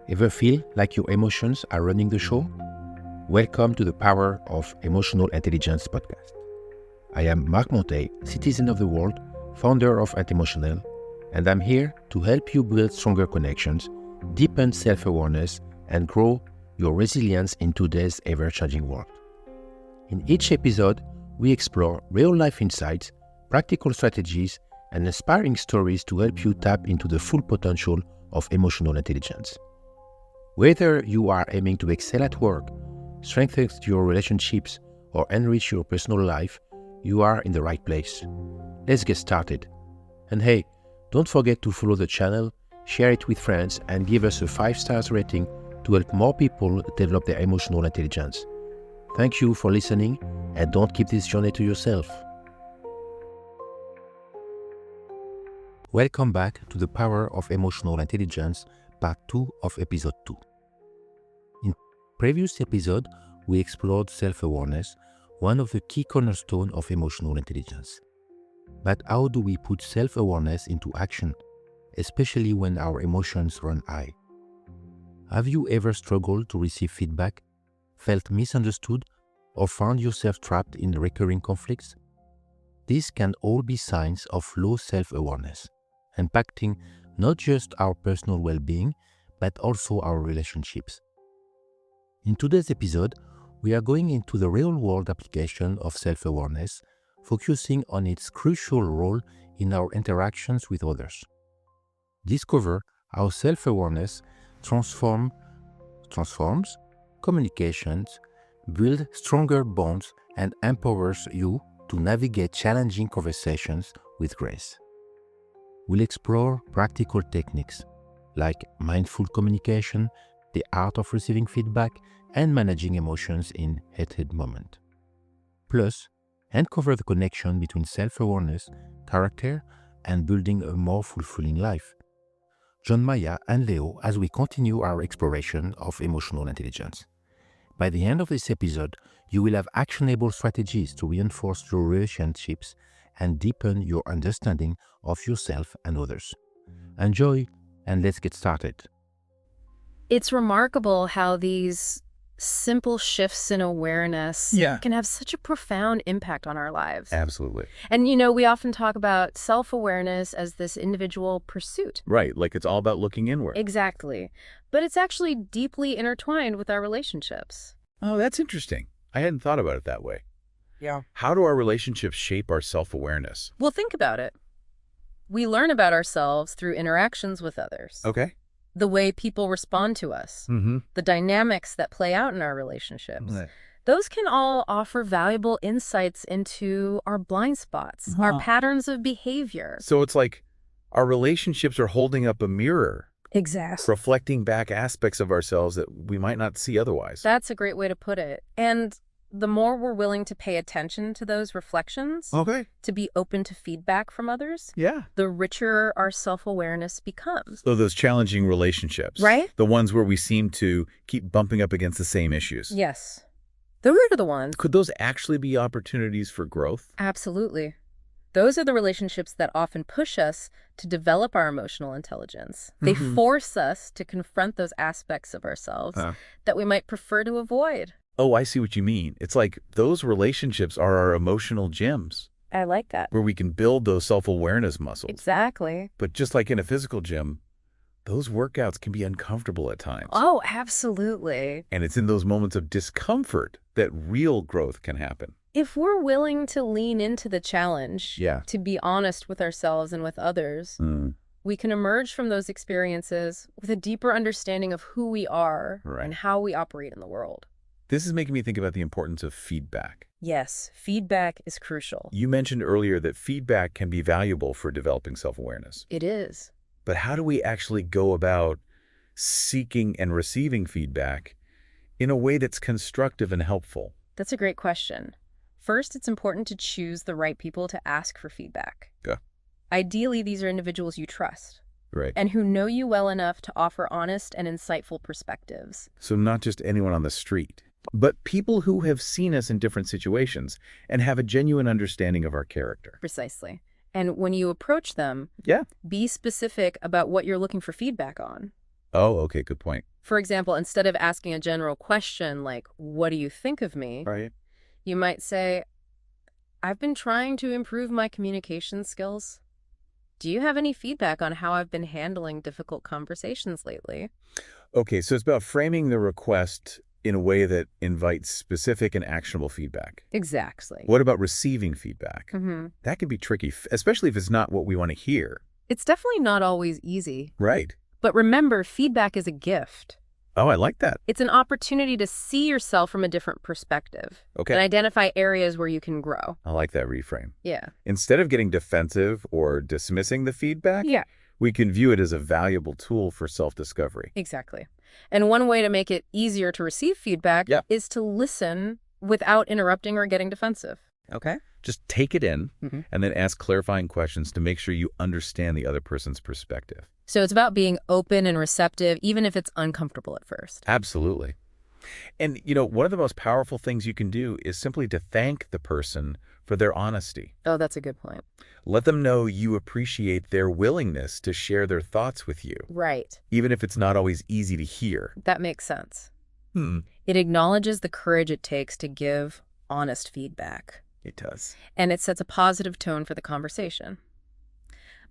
Ever feel like your emotions are running the show? Welcome to the Power of Emotional Intelligence podcast. I am Marc Monteil, citizen of the world, founder of Intemotionnelle, and I'm here to help you build stronger connections, deepen self-awareness, and grow your resilience in today's ever-changing world. In each episode, we explore real-life insights, practical strategies, and inspiring stories to help you tap into the full potential of emotional intelligence. Whether you are aiming to excel at work, strengthen your relationships, or enrich your personal life, you are in the right place. Let's get started. And hey, don't forget to follow the channel, share it with friends, and give us a 5-star rating to help more people develop their emotional intelligence. Thank you for listening, and don't keep this journey to yourself. Welcome back to the Power of Emotional Intelligence, part 2 of episode 2. In previous episode, we explored self-awareness, one of the key cornerstones of emotional intelligence. But how do we put self-awareness into action, especially when our emotions run high? Have you ever struggled to receive feedback, felt misunderstood, or found yourself trapped in recurring conflicts? These can all be signs of low self-awareness, impacting not just our personal well-being, but also our relationships. In today's episode, we are going into the real-world application of self-awareness, focusing on its crucial role in our interactions with others. Discover how self-awareness transforms communications, builds stronger bonds, and empowers you to navigate challenging conversations with grace. We'll explore practical techniques like mindful communication, the art of receiving feedback, and managing emotions in heated moments. Plus, uncover the connection between self-awareness, character, and building a more fulfilling life. Join Maya and Leo as we continue our exploration of emotional intelligence. By the end of this episode, you will have actionable strategies to reinforce your relationships and deepen your understanding of yourself and others. Enjoy, and let's get started. It's remarkable how these simple shifts in awareness can have such a profound impact on our lives. Absolutely. And, we often talk about self-awareness as this individual pursuit. Right, like it's all about looking inward. Exactly. But it's actually deeply intertwined with our relationships. Oh, that's interesting. I hadn't thought about it that way. Yeah. How do our relationships shape our self-awareness? Well, think about it. We learn about ourselves through interactions with others. Okay. The way people respond to us. Mm-hmm. The dynamics that play out in our relationships. Right. Those can all offer valuable insights into our blind spots, our patterns of behavior. So it's like our relationships are holding up a mirror, Exactly. reflecting back aspects of ourselves that we might not see otherwise. That's a great way to put it. And the more we're willing to pay attention to those reflections, Okay. to be open to feedback from others, Yeah. the richer our self-awareness becomes. So those challenging relationships. Right? The ones where we seem to keep bumping up against the same issues. Yes. Those are the ones. Could those actually be opportunities for growth? Absolutely. Those are the relationships that often push us to develop our emotional intelligence. They force us to confront those aspects of ourselves that we might prefer to avoid. Oh, I see what you mean. It's like those relationships are our emotional gyms I like that. where we can build those self-awareness muscles. Exactly. But just like in a physical gym, those workouts can be uncomfortable at times. Oh, absolutely. And it's in those moments of discomfort that real growth can happen. If we're willing to lean into the challenge, Yeah. to be honest with ourselves and with others, we can emerge from those experiences with a deeper understanding of who we are Right. and how we operate in the world. This is making me think about the importance of feedback. Yes, feedback is crucial. You mentioned earlier that feedback can be valuable for developing self-awareness. It is. But how do we actually go about seeking and receiving feedback in a way that's constructive and helpful? That's a great question. First, it's important to choose the right people to ask for feedback. Yeah. Ideally, these are individuals you trust Right. and who know you well enough to offer honest and insightful perspectives. So not just anyone on the street, but people who have seen us in different situations and have a genuine understanding of our character. Precisely. And when you approach them, Yeah. be specific about what you're looking for feedback on. Oh, okay, good point. For example, instead of asking a general question like, what do you think of me? Right. You might say, I've been trying to improve my communication skills. Do you have any feedback on how I've been handling difficult conversations lately? Okay, so it's about framing the request in a way that invites specific and actionable feedback. Exactly. What about receiving feedback? Mm-hmm. That can be tricky, especially if it's not what we want to hear. It's definitely not always easy. Right. But remember, feedback is a gift. Oh, I like that. It's an opportunity to see yourself from a different perspective and Okay. identify areas where you can grow. I like that reframe. Yeah. Instead of getting defensive or dismissing the feedback, Yeah, we can view it as a valuable tool for self-discovery. exactly. And one way to make it easier to receive feedback Yeah. is to listen without interrupting or getting defensive. Okay. Just take it in Mhm. and then ask clarifying questions to make sure you understand the other person's perspective. So it's about being open and receptive, even if it's uncomfortable at first. Absolutely. And, one of the most powerful things you can do is simply to thank the person for their honesty. Oh, that's a good point. Let them know you appreciate their willingness to share their thoughts with you, Right. even if it's not always easy to hear. That makes sense. Hmm. It acknowledges the courage it takes to give honest feedback, It does. and it sets a positive tone for the conversation.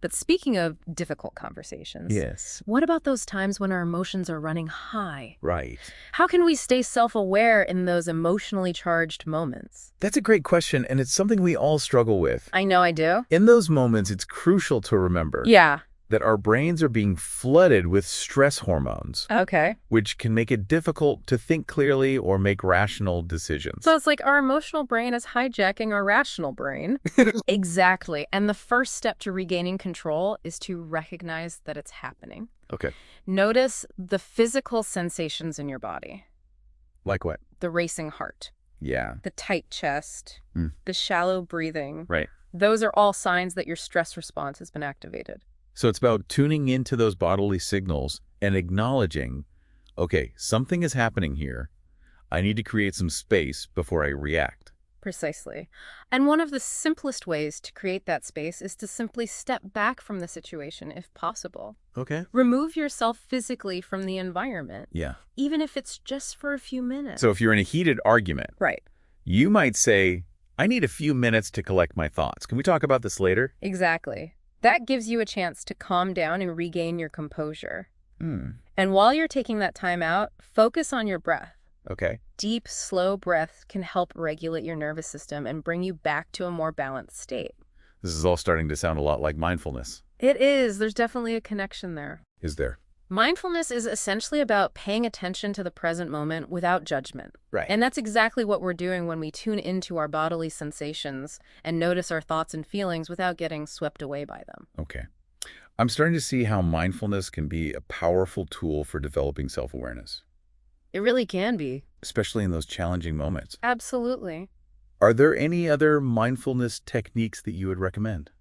But speaking of difficult conversations, Yes. what about those times when our emotions are running high? Right. How can we stay self-aware in those emotionally charged moments? That's a great question, and it's something we all struggle with. I know I do. In those moments, it's crucial to remember Yeah. that our brains are being flooded with stress hormones, Okay. which can make it difficult to think clearly or make rational decisions. So it's like our emotional brain is hijacking our rational brain. Exactly. And the first step to regaining control is to recognize that it's happening. Okay. Notice the physical sensations in your body. Like what? The racing heart, Yeah. the tight chest, Mm. the shallow breathing. Right. Those are all signs that your stress response has been activated. So it's about tuning into those bodily signals and acknowledging, okay, something is happening here. I need to create some space before I react. Precisely. And one of the simplest ways to create that space is to simply step back from the situation if possible. Okay. Remove yourself physically from the environment, Yeah. even if it's just for a few minutes. So if you're in a heated argument, Right. you might say, I need a few minutes to collect my thoughts. Can we talk about this later? Exactly. That gives you a chance to calm down and regain your composure. Hmm. And while you're taking that time out, focus on your breath. Okay. Deep, slow breaths can help regulate your nervous system and bring you back to a more balanced state. This is all starting to sound a lot like mindfulness. It is. There's definitely a connection there. Is there? Mindfulness is essentially about paying attention to the present moment without judgment. Right. And that's exactly what we're doing when we tune into our bodily sensations and notice our thoughts and feelings without getting swept away by them. Okay. I'm starting to see how mindfulness can be a powerful tool for developing self-awareness, It really can be. especially in those challenging moments. Absolutely. Are there any other mindfulness techniques that you would recommend?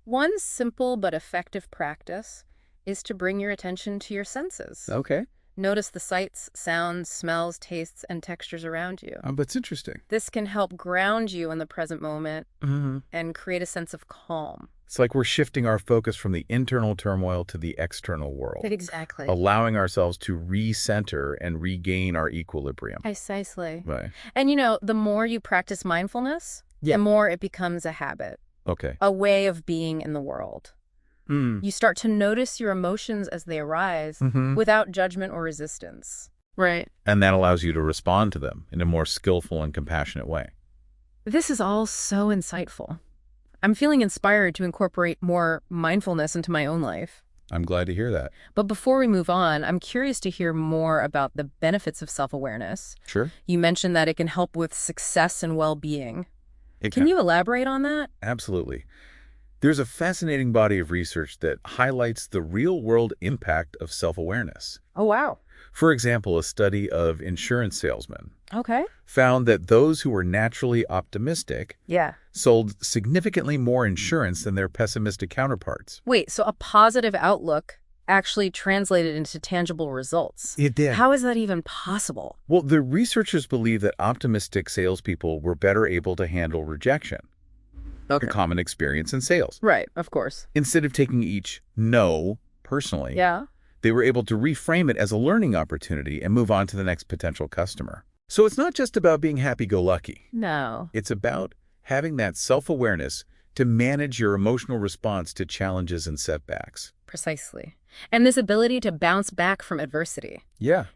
One simple but effective practice is to bring your attention to your senses. Okay. Notice the sights, sounds, smells, tastes, and textures around you. That's interesting. This can help ground you in the present moment Mm-hmm. and create a sense of calm. It's like we're shifting our focus from the internal turmoil to the external world, Exactly. allowing ourselves to recenter and regain our equilibrium. Precisely. Right. And the more you practice mindfulness, Yeah. the more it becomes a habit, Okay. a way of being in the world. Mm. You start to notice your emotions as they arise Mm-hmm. without judgment or resistance. Right. And that allows you to respond to them in a more skillful and compassionate way. This is all so insightful. I'm feeling inspired to incorporate more mindfulness into my own life. I'm glad to hear that. But before we move on, I'm curious to hear more about the benefits of self-awareness. Sure. You mentioned that it can help with success and well-being. It Can you elaborate on that? Absolutely. There's a fascinating body of research that highlights the real-world impact of self-awareness. Oh, wow. For example, a study of insurance salesmen Okay. found that those who were naturally optimistic Yeah. sold significantly more insurance than their pessimistic counterparts. Wait, so a positive outlook actually translated into tangible results. It did. How is that even possible? Well, the researchers believe that optimistic salespeople were better able to handle rejection, a common experience in sales. Right, of course. Instead of taking each no personally, Yeah. They were able to reframe it as a learning opportunity and move on to the next potential customer. So it's not just about being happy-go-lucky. No. It's about having that self-awareness to manage your emotional response to challenges and setbacks. Precisely. And this ability to bounce back from adversity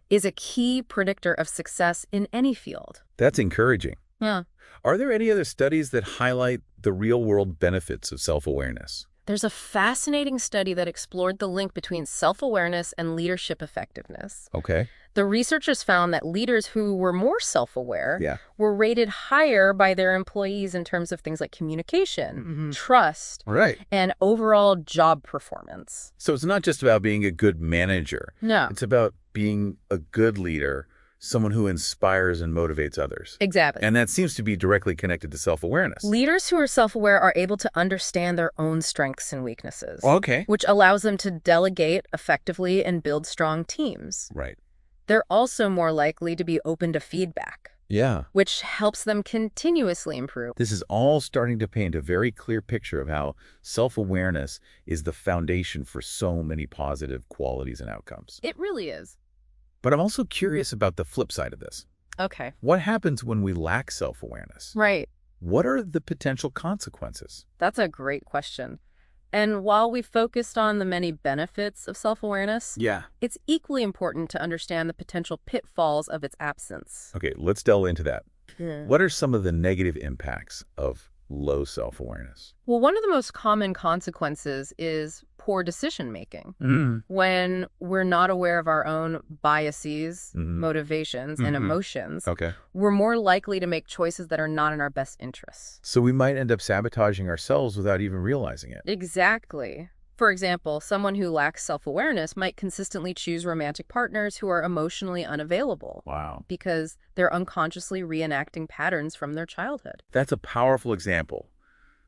is a key predictor of success in any field. That's encouraging. Yeah. Are there any other studies that highlight the real-world benefits of self-awareness? There's a fascinating study that explored the link between self-awareness and leadership effectiveness. Okay. The researchers found that leaders who were more self-aware were rated higher by their employees in terms of things like communication, trust, and overall job performance. So it's not just about being a good manager. No. It's about being a good leader, someone who inspires and motivates others. Exactly. And that seems to be directly connected to self-awareness. Leaders who are self-aware are able to understand their own strengths and weaknesses. Okay. Which allows them to delegate effectively and build strong teams. Right. They're also more likely to be open to feedback. Yeah. Which helps them continuously improve. This is all starting to paint a very clear picture of how self-awareness is the foundation for so many positive qualities and outcomes. It really is. But I'm also curious about the flip side of this. Okay. What happens when we lack self-awareness? Right. What are the potential consequences? That's a great question. And while we focused on the many benefits of self-awareness, it's equally important to understand the potential pitfalls of its absence. Okay, let's delve into that. What are some of the negative impacts of low self-awareness? Well, one of the most common consequences is poor decision-making. When we're not aware of our own biases, motivations, and emotions, we're more likely to make choices that are not in our best interests. So we might end up sabotaging ourselves without even realizing it. Exactly. For example, someone who lacks self-awareness might consistently choose romantic partners who are emotionally unavailable. Wow. Because they're unconsciously reenacting patterns from their childhood. That's a powerful example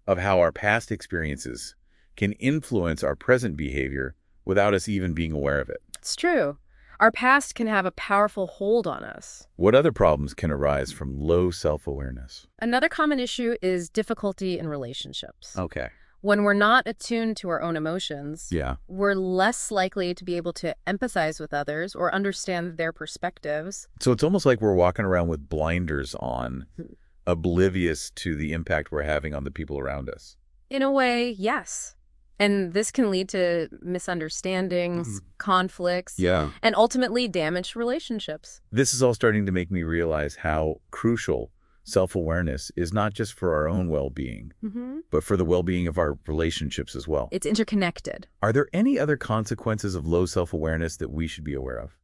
of how our past experiences can influence our present behavior without us even being aware of it. It's true. Our past can have a powerful hold on us. What other problems can arise from low self-awareness? Another common issue is difficulty in relationships. Okay. When we're not attuned to our own emotions, we're less likely to be able to empathize with others or understand their perspectives. So it's almost like we're walking around with blinders on, oblivious to the impact we're having on the people around us. In a way, yes. And this can lead to misunderstandings, conflicts, and ultimately damaged relationships. This is all starting to make me realize how crucial self-awareness is, not just for our own well-being, but for the well-being of our relationships as well. It's interconnected. Are there any other consequences of low self-awareness that we should be aware of?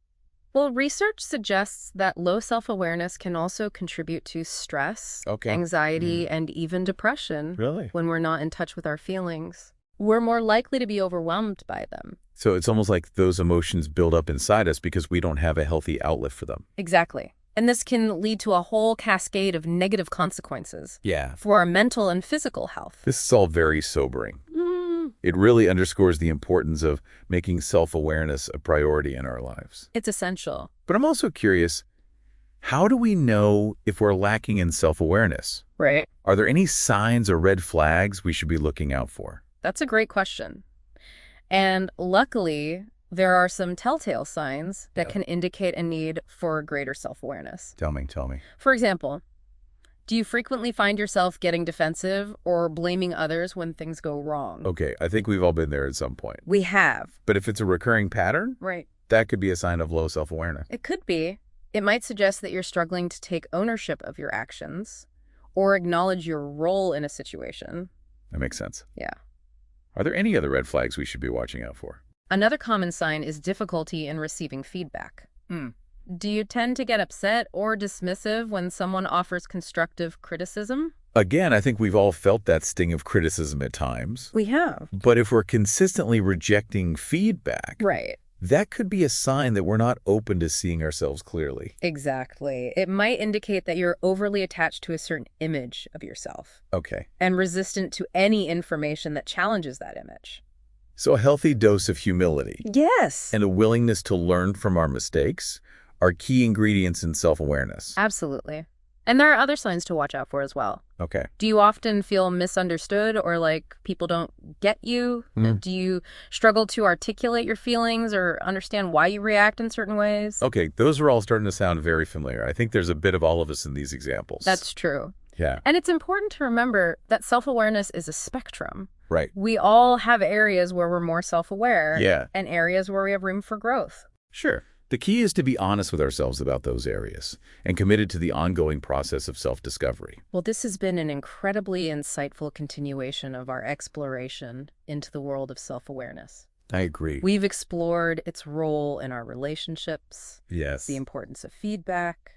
Well, research suggests that low self-awareness can also contribute to stress, anxiety, and even depression. Really? When we're not in touch with our feelings. We're more likely to be overwhelmed by them. So it's almost like those emotions build up inside us because we don't have a healthy outlet for them. Exactly. And this can lead to a whole cascade of negative consequences for our mental and physical health. This is all very sobering. It really underscores the importance of making self-awareness a priority in our lives. It's essential. But I'm also curious, how do we know if we're lacking in self-awareness? Right. Are there any signs or red flags we should be looking out for? That's a great question. And luckily, there are some telltale signs that can indicate a need for greater self-awareness. Tell me. For example, do you frequently find yourself getting defensive or blaming others when things go wrong? Okay, I think we've all been there at some point. We have. But if it's a recurring pattern, that could be a sign of low self-awareness. It could be. It might suggest that you're struggling to take ownership of your actions or acknowledge your role in a situation. That makes sense. Yeah. Are there any other red flags we should be watching out for? Another common sign is difficulty in receiving feedback. Do you tend to get upset or dismissive when someone offers constructive criticism? Again, I think we've all felt that sting of criticism at times. We have. But if we're consistently rejecting feedback, that could be a sign that we're not open to seeing ourselves clearly. Exactly. It might indicate that you're overly attached to a certain image of yourself. Okay. And resistant to any information that challenges that image. So a healthy dose of humility. Yes. And a willingness to learn from our mistakes are key ingredients in self-awareness. Absolutely. And there are other signs to watch out for as well. Okay. Do you often feel misunderstood or like people don't get you? Do you struggle to articulate your feelings or understand why you react in certain ways? Okay, those are all starting to sound very familiar. I think there's a bit of all of us in these examples. That's true. Yeah. And it's important to remember that self-awareness is a spectrum. Right. We all have areas where we're more self-aware. Yeah. And areas where we have room for growth. Sure. The key is to be honest with ourselves about those areas and committed to the ongoing process of self-discovery. Well, this has been an incredibly insightful continuation of our exploration into the world of self-awareness. I agree. We've explored its role in our relationships, Yes. the importance of feedback,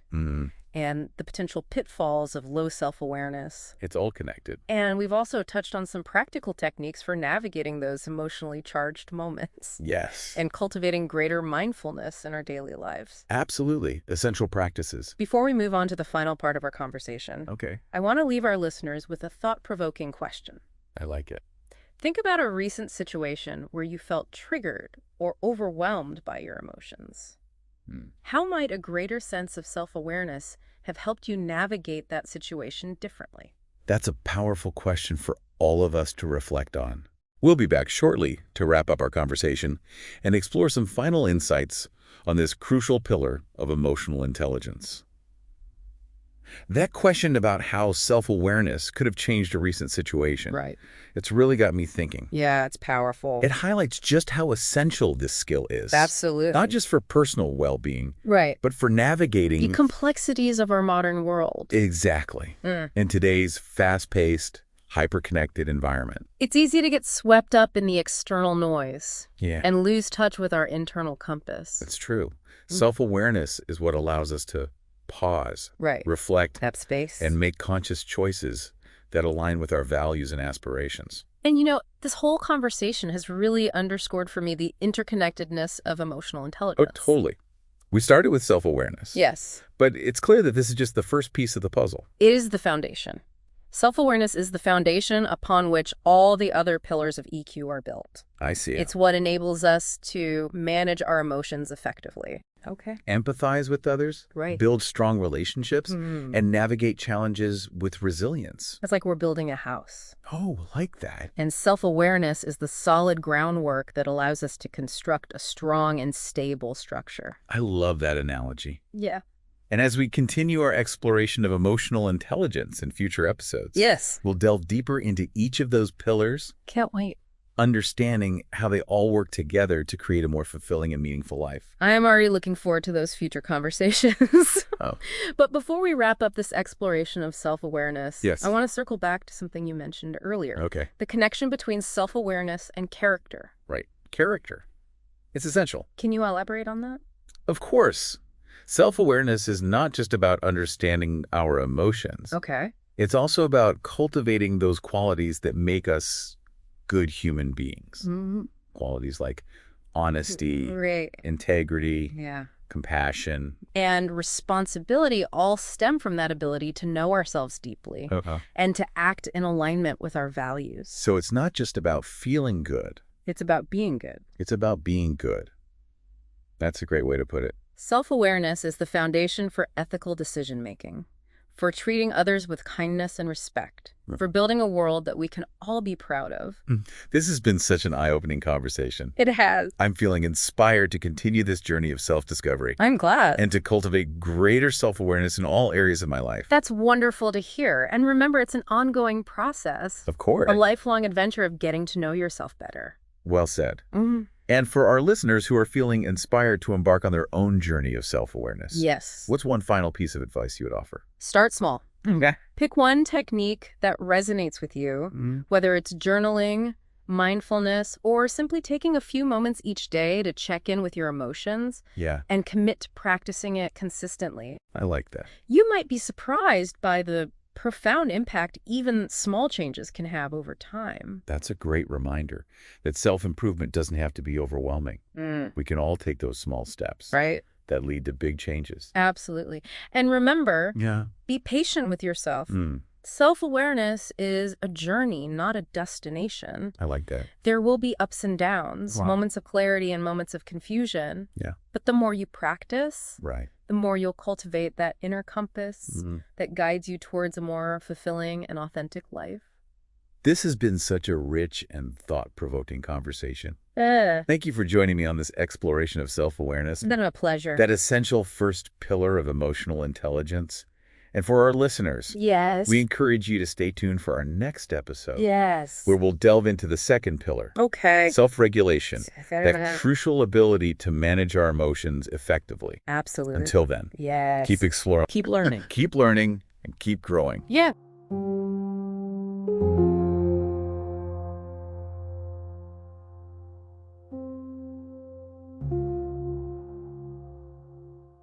and the potential pitfalls of low self-awareness. It's all connected. And we've also touched on some practical techniques for navigating those emotionally charged moments Yes. and cultivating greater mindfulness in our daily lives. Absolutely. Essential practices. Before we move on to the final part of our conversation, Okay. I want to leave our listeners with a thought-provoking question. I like it. Think about a recent situation where you felt triggered or overwhelmed by your emotions. How might a greater sense of self-awareness have helped you navigate that situation differently? That's a powerful question for all of us to reflect on. We'll be back shortly to wrap up our conversation and explore some final insights on this crucial pillar of emotional intelligence. That question about how self-awareness could have changed a recent situation, Right. it's really got me thinking. Yeah, it's powerful. It highlights just how essential this skill is. Absolutely. Not just for personal well-being, Right. but for navigating... The complexities of our modern world. Exactly. In today's fast-paced, hyper-connected environment. It's easy to get swept up in the external noise Yeah. and lose touch with our internal compass. That's true. Self-awareness is what allows us to pause, Right. reflect, Have space. and make conscious choices that align with our values and aspirations. And you know, this whole conversation has really underscored for me the interconnectedness of emotional Oh, intelligence. totally. We started with self-awareness. Yes. But it's clear that this is just the first piece of the puzzle. It is the foundation. Self-awareness is the foundation upon which all the other pillars of EQ are built. I see it. It's what enables us to manage our emotions effectively. Okay. Empathize with others, Right. build strong relationships, and navigate challenges with resilience. It's like we're building a house. Oh, like that. And self-awareness is the solid groundwork that allows us to construct a strong and stable structure. I love that analogy. Yeah. And as we continue our exploration of emotional intelligence in future episodes, Yes. we'll delve deeper into each of those pillars, Can't wait. understanding how they all work together to create a more fulfilling and meaningful life. I am already looking forward to those future conversations. Oh. But before we wrap up this exploration of self-awareness, Yes. I want to circle back to something you mentioned earlier. Okay. The connection between self-awareness and character. Right. Character. It's essential. Can you elaborate on that? Of course. Self-awareness is not just about understanding our emotions. Okay. It's also about cultivating those qualities that make us good human beings. Qualities like honesty, Right. integrity, Yeah. compassion. And responsibility all stem from that ability to know ourselves deeply and to act in alignment with our values. So it's not just about feeling good. It's about being good. It's about being good. That's a great way to put it. Self-awareness is the foundation for ethical decision-making, for treating others with kindness and respect, for building a world that we can all be proud of. This has been such an eye-opening conversation. It has. I'm feeling inspired to continue this journey of self-discovery I'm glad. and to cultivate greater self-awareness in all areas of my life. That's wonderful to hear. And remember, it's an ongoing process, Of course. a lifelong adventure of getting to know yourself better. Well said. And for our listeners who are feeling inspired to embark on their own journey of self-awareness, Yes. what's one final piece of advice you would offer? Start small. Okay. Pick one technique that resonates with you, whether it's journaling, mindfulness, or simply taking a few moments each day to check in with your emotions Yeah, and commit to practicing it consistently. I like that. You might be surprised by the profound impact even small changes can have over time. That's a great reminder that self-improvement doesn't have to be overwhelming. We can all take those small steps Right? that lead to big changes. Absolutely. And remember, Yeah. be patient with yourself. Self-awareness is a journey, not a destination. I like that. There will be ups and downs, Wow. moments of clarity and moments of confusion. Yeah. But the more you practice, Right. the more you'll cultivate that inner compass that guides you towards a more fulfilling and authentic life. This has been such a rich and thought-provoking conversation. Thank you for joining me on this exploration of self-awareness, It's been a pleasure. that essential first pillar of emotional intelligence. And for our listeners, Yes. we encourage you to stay tuned for our next episode, Yes. where we'll delve into the second pillar, Okay. self-regulation, that crucial ability to manage our emotions effectively. Absolutely. Until then, Yes. keep exploring, Keep learning. keep learning, and keep growing. Yeah.